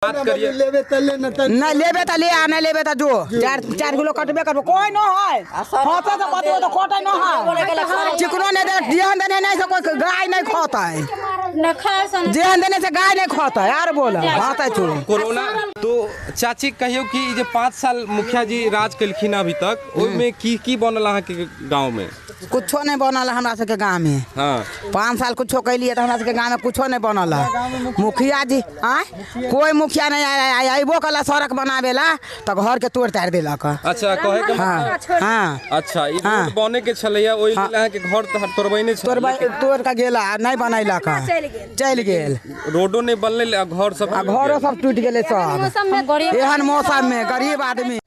बात करिए। लेबे त ले आ नहीं लेबे त जो 4 किलो कटबे करबो कोई न है होता तो बतियो तो कोटा न है चिकनो ने दे जेहन देने नहीं से कोई गाय नहीं खाता है न खाए सन जेहन देने से गाय नहीं खाता है यार बोला खाता है तू कोरोना तो चाची कहियो कि जे 5 साल मुखिया जी राज कलखिन अभी तक ओइ में की बनल अहाँ के गांव में कुछो नहीं बनल हमरा सब के गांव में। हां 5 साल कुछो कैलिए तो हमरा सब के गांव में कुछो नहीं बनल मुखिया जी कोई मुखिया नहीं आइबो कला सड़क बनावेला तो घर के तोड़ तार देलक। अच्छा कहे के हां अच्छा ई रोड बने के छलैया ओइ लेल अहाँ के घर तोड़बैने छ तोड़ का गेला नहीं बनैलक चल गेल रोडो नहीं बनले घर सब टूट गेले सब एहन मौसम में गरीब आदमी।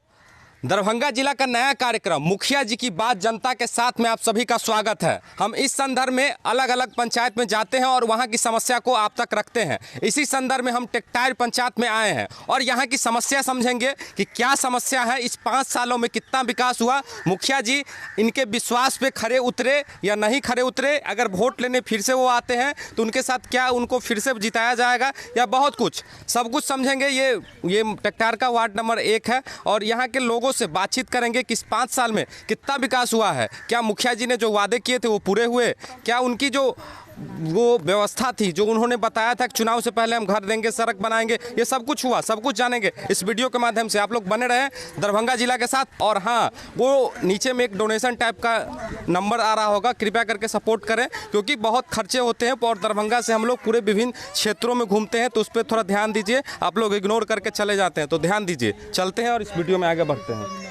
दरभंगा जिला का नया कार्यक्रम मुखिया जी की बात जनता के साथ में आप सभी का स्वागत है। हम इस संदर्भ में अलग अलग पंचायत में जाते हैं और वहां की समस्या को आप तक रखते हैं। इसी संदर्भ में हम टेक्टाइल पंचायत में आए हैं और यहां की समस्या समझेंगे कि क्या समस्या है, इस 5 सालों में कितना विकास हुआ, मुखिया जी इनके विश्वास पे खरे उतरे या नहीं खरे उतरे, अगर वोट लेने फिर से वो आते हैं तो उनके साथ क्या उनको फिर से जिताया जाएगा या बहुत कुछ सब कुछ समझेंगे। ये टेक्टाइल का वार्ड नंबर 1 है और यहाँ के लोगों से बातचीत करेंगे कि इस 5 साल में कितना विकास हुआ है, क्या मुखिया जी ने जो वादे किए थे वो पूरे हुए, क्या उनकी जो वो व्यवस्था थी जो उन्होंने बताया था कि चुनाव से पहले हम घर देंगे सड़क बनाएंगे, ये सब कुछ हुआ, सब कुछ जानेंगे इस वीडियो के माध्यम से। आप लोग बने रहे दरभंगा जिला के साथ। और हाँ, वो नीचे में एक डोनेशन टाइप का नंबर आ रहा होगा, कृपया करके सपोर्ट करें क्योंकि बहुत खर्चे होते हैं और दरभंगा से हम लोग पूरे विभिन्न क्षेत्रों में घूमते हैं तो उस पर थोड़ा ध्यान दीजिए। आप लोग इग्नोर करके चले जाते हैं तो ध्यान दीजिए। चलते हैं और इस वीडियो में आगे बढ़ते हैं।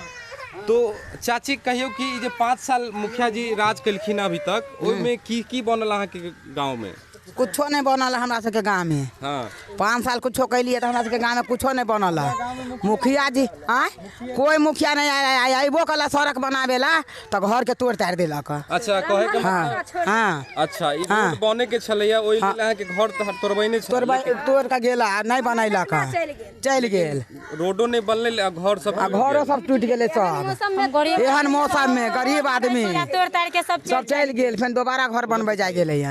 तो चाची कहियो कि जे 5 साल मुखिया जी राज कलखिन अभी तक ओइ में की बनल अहाँ के गांव में कुछो नहीं बनल हमरा सब के गांव में। हां 5 साल कुछो कैलिए तो हमरा सब के गांव में कुछो नहीं बनल मुखिया जी कोई मुखिया नहीं आइबो कला सड़क बनावेला तो घर के तोड़ तार देलक। अच्छा कहे के हां अच्छा ई रोड बने के छलैया ओइ लेल अहाँ के घर तोड़बैने छ तोड़ का गेला नहीं बनैलक चल गेल रोडो नहीं बनले घर सब टूट गेले सब एहन मौसम में गरीब आदमी तोड़ तार के सब चल गेल फिर दोबारा घर बनबे जा गेले।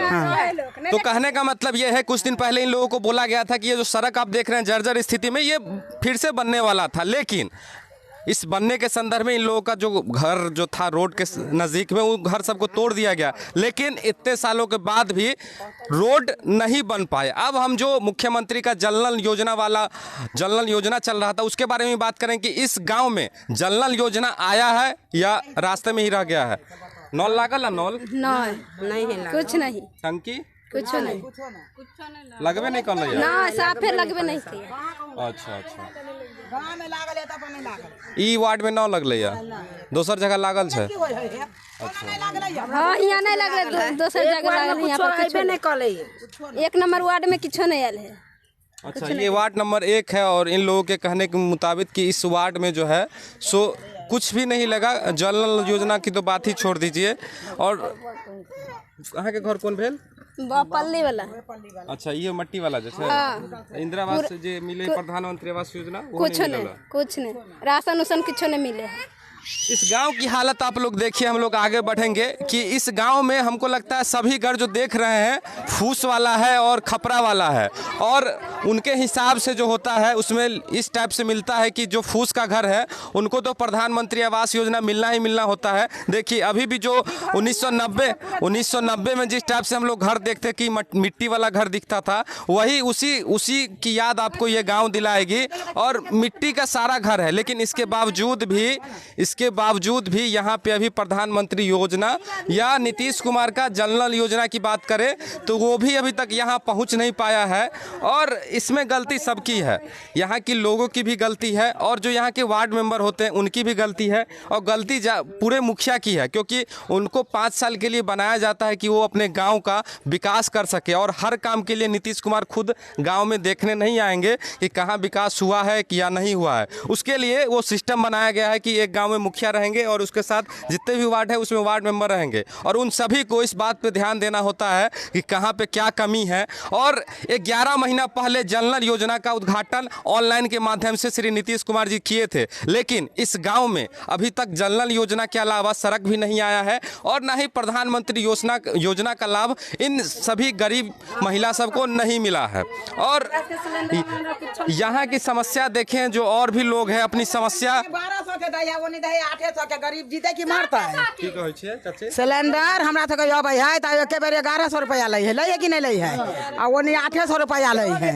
तो कहने का मतलब ये है कुछ दिन पहले इन लोगों को बोला गया था कि ये जो सड़क आप देख रहे हैं जर्जर स्थिति में ये फिर से बनने वाला था, लेकिन इस बनने के संदर्भ में इन लोगों का जो घर जो था रोड के नज़दीक में वो घर सबको तोड़ दिया गया, लेकिन इतने सालों के बाद भी रोड नहीं बन पाए। अब हम जो मुख्यमंत्री का जल नल योजना चल रहा था उसके बारे में बात करें कि इस गांव में जल नल योजना आया है या रास्ते में ही रह गया है। नल लागल नल नहीं कुछ नहीं टंकी कुछ नहीं लगबे नहीं कर ना साफे लगबे नहीं थी। अच्छा गांव में लागल है त अपन नहीं लागल ई वार्ड में न लगले या दोसर जगह लागल छै। अच्छा हां यहां नहीं लगले दोसर जगह लागल, यहां पर कुछ नहीं कले 1 नंबर वार्ड में कुछ नहीं आयल है। अच्छा ये वार्ड नंबर 1 है और इन लोगों के कहने के मुताबिक कि इस वार्ड में जो है सो कुछ भी नहीं लगा। जल नल योजना की तो बात ही छोड़ दीजिए। और अहाँ के घर कौन भेल पल्ली वाला। अच्छा ये मट्टी वाला जैसे इंदिरा आवास जे मिले प्रधानमंत्री आवास योजना कुछ नहीं राशन उसन कुछ नहीं मिले। इस गांव की हालत आप लोग देखिए, हम लोग आगे बढ़ेंगे कि इस गांव में हमको लगता है सभी घर जो देख रहे हैं फूस वाला है और खपरा वाला है और उनके हिसाब से जो होता है उसमें इस टाइप से मिलता है कि जो फूस का घर है उनको तो प्रधानमंत्री आवास योजना मिलना ही मिलना होता है। देखिए अभी भी जो 1990 में जिस टाइप से हम लोग घर देखते कि मिट्टी वाला घर दिखता था वही उसी की याद आपको ये गाँव दिलाएगी और मिट्टी का सारा घर है। लेकिन इसके बावजूद भी यहाँ पे अभी प्रधानमंत्री योजना या नीतीश कुमार का जल नल योजना की बात करें तो वो भी अभी तक यहाँ पहुँच नहीं पाया है और इसमें गलती सबकी है, यहाँ की लोगों की भी गलती है और जो यहाँ के वार्ड मेंबर होते हैं उनकी भी गलती है और गलती पूरे मुखिया की है क्योंकि उनको 5 साल के लिए बनाया जाता है कि वो अपने गाँव का विकास कर सके और हर काम के लिए नीतीश कुमार खुद गाँव में देखने नहीं आएंगे कि कहाँ विकास हुआ है कि या नहीं हुआ है। उसके लिए वो सिस्टम बनाया गया है कि एक गाँव में मुखिया रहेंगे और उसके साथ जितने भी वार्ड है उसमें वार्ड मेंबर रहेंगे और उन सभी को इस बात पे ध्यान देना होता है कि कहाँ पे क्या कमी है। और 11 महीना पहले जल नल योजना का उद्घाटन ऑनलाइन के माध्यम से श्री नीतीश कुमार जी किए थे, लेकिन इस गांव में अभी तक जल नल योजना के अलावा सड़क भी नहीं आया है और न ही प्रधानमंत्री योजना का लाभ इन सभी गरीब महिला सबको नहीं मिला है। और यहाँ की समस्या देखें, जो और भी लोग हैं अपनी समस्या 1200 के दै है, वो नहीं दै है 800 के, गरीब जीते की मरता है। की कहै छियै चाची? सिलेंडर हमरा तक अबै है त एके बेर 1100 रुपया लै है कि नहीं लै है, आ वो नहीं 800 रुपया लै है,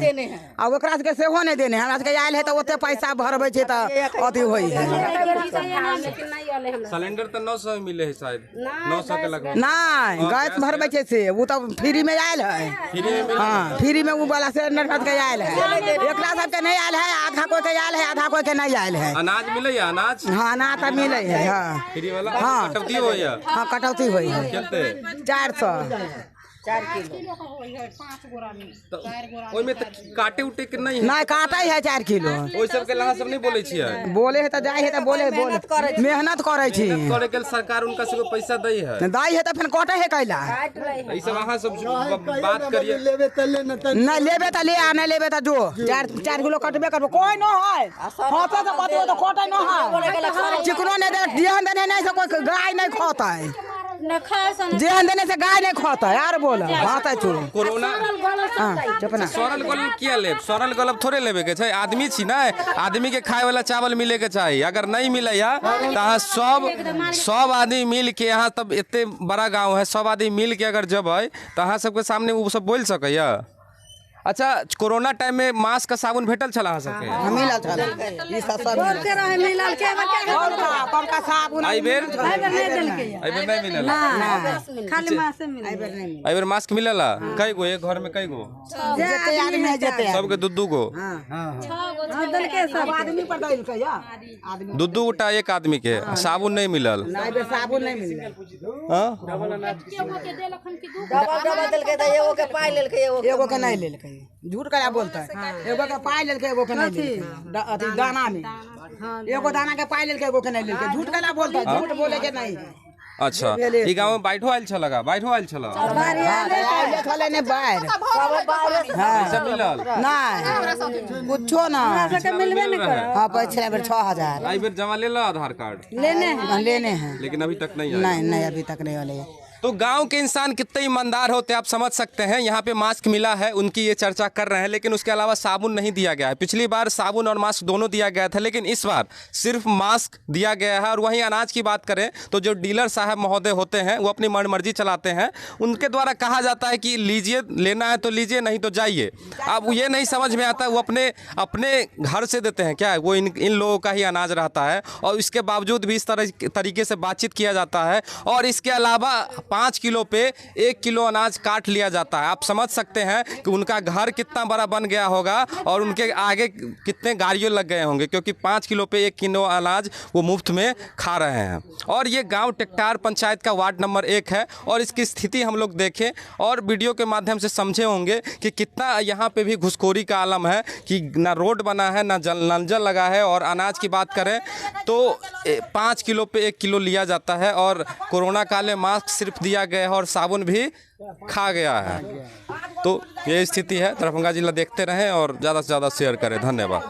आ ओकरा सबके सेहो नहीं देने, हमरा सबके आयल है तो ओते पैसा भरबै छै त अथी होई है। सिलेंडर तो 900 मिले है शायद, 900 के लगभग नहीं गैस भरबै छै से वो तो फ्री में आयल है। हाँ फ्री में वो वाला सिलेंडर सबके आयल है, एकरा सबके नहीं आयल है, आधा कोई के आयल है आधा कोई के नहीं आयल है। अनाज मिले या अनाज? हाँ अनाज तो मिले है। हाँ फ्री वाला? हाँ कटौती हो या? हाँ कटौती हुई है। कितने? 400। तो ओइमे तो काटे उटे के नहीं है? नहीं काटे है 4 किलो। ओइ सब के लहा सब नहीं बोले छियै? बोले है तो जाए है तो बोले मेहनत करे छी, करे के सरकार उनका सबको पैसा दै है, दाई है तो फिर कटे है कैला। ई सब अहाँ सब बात करिए। नहीं लेबे तो ले आ, नहीं लेबे तो जो 4 किलो कटबे करबो, कोई न है हाथे से पतियो तो कटे न है, चिकनो नहीं दे जेहन देने नहीं से कोई गाय नहीं खाता है, जेहन देने से गाय नहीं खाता है। यार बोल हाथ है तू कोरोना चपना सरल गलब किया लेब? सरल गलब थोड़े लेबे के छै, आदमी छी ना, आदमी के खाए वाला चावल मिले के चाहिए। अगर नहीं मिले या तो सब आदमी मिल के, यहाँ तब इतने बड़ा गांव है, सब आदमी मिल के अगर जबै तो अहाँ सबके सामने वो सब बोल सकैया। अच्छा, कोरोना टाइम में मास्क का साबुन भेटल छला अहाँ सबके? मिलल छल ई सब मिलल के कौन का साबुन आई बेर नहीं मिलल, खाली मास मिले। आई बेर मास्क मिलला? कई गो एक घर में कई गो? जते आदमी है जते सबके दू गो? दल के सब आदमी पर दैल के या आदमी दू गोटा एक आदमी के साबुन नहीं मिलल? नहीं बे साबुन नहीं मिलल। हां डबल दल के एगो के पाई लेल के एगो के नहीं लेल के, झूठ करा बोलता है। एगो के पाई लेल के एगो के नहीं लेल के, अथी दाना में एगो दाना के पाई लेल के एगो के नहीं लेल के, झूठ करा बोलता है, झूठ बोले के नहीं है। अच्छा, ई गांव में बैठो आइल छलगा? बैठो आइल छला? आइले थले ने बाहर पैसा मिलल? नहीं कुछो ना मिलबे नहीं कर। हां पिछले बेर 6000 आई बेर जमा लेला आधार कार्ड? लेने हैं, लेकिन अभी तक नहीं आया। नहीं अभी तक नहीं वाले हैं। तो गांव के इंसान कितने ईमानदार होते हैं आप समझ सकते हैं। यहाँ पे मास्क मिला है, उनकी ये चर्चा कर रहे हैं, लेकिन उसके अलावा साबुन नहीं दिया गया है। पिछली बार साबुन और मास्क दोनों दिया गया था, लेकिन इस बार सिर्फ मास्क दिया गया है। और वहीं अनाज की बात करें तो जो डीलर साहब महोदय होते हैं वो अपनी मनमर्जी चलाते हैं, उनके द्वारा कहा जाता है कि लीजिए, लेना है तो लीजिए, नहीं तो जाइए। अब ये नहीं समझ में आता वो अपने घर से देते हैं क्या? वो इन लोगों का ही अनाज रहता है और इसके बावजूद भी इस तरीके से बातचीत किया जाता है। और इसके अलावा 5 किलो पे 1 किलो अनाज काट लिया जाता है। आप समझ सकते हैं कि उनका घर कितना बड़ा बन गया होगा और उनके आगे कितने गाड़ियों लग गए होंगे, क्योंकि 5 किलो पे 1 किलो अनाज वो मुफ्त में खा रहे हैं। और ये गांव टेक्टार पंचायत का वार्ड नंबर 1 है और इसकी स्थिति हम लोग देखें और वीडियो के माध्यम से समझे होंगे कि कितना यहाँ पे भी घुसखोरी का आलम है, कि ना रोड बना है, ना नल जल लगा है। और अनाज की बात करें तो 5 किलो पे 1 किलो लिया जाता है और कोरोना काल में मास्क सिर्फ दिया गया है और साबुन भी खा गया है। तो ये स्थिति है। दरभंगा जिला देखते रहें और ज़्यादा से ज़्यादा शेयर करें। धन्यवाद।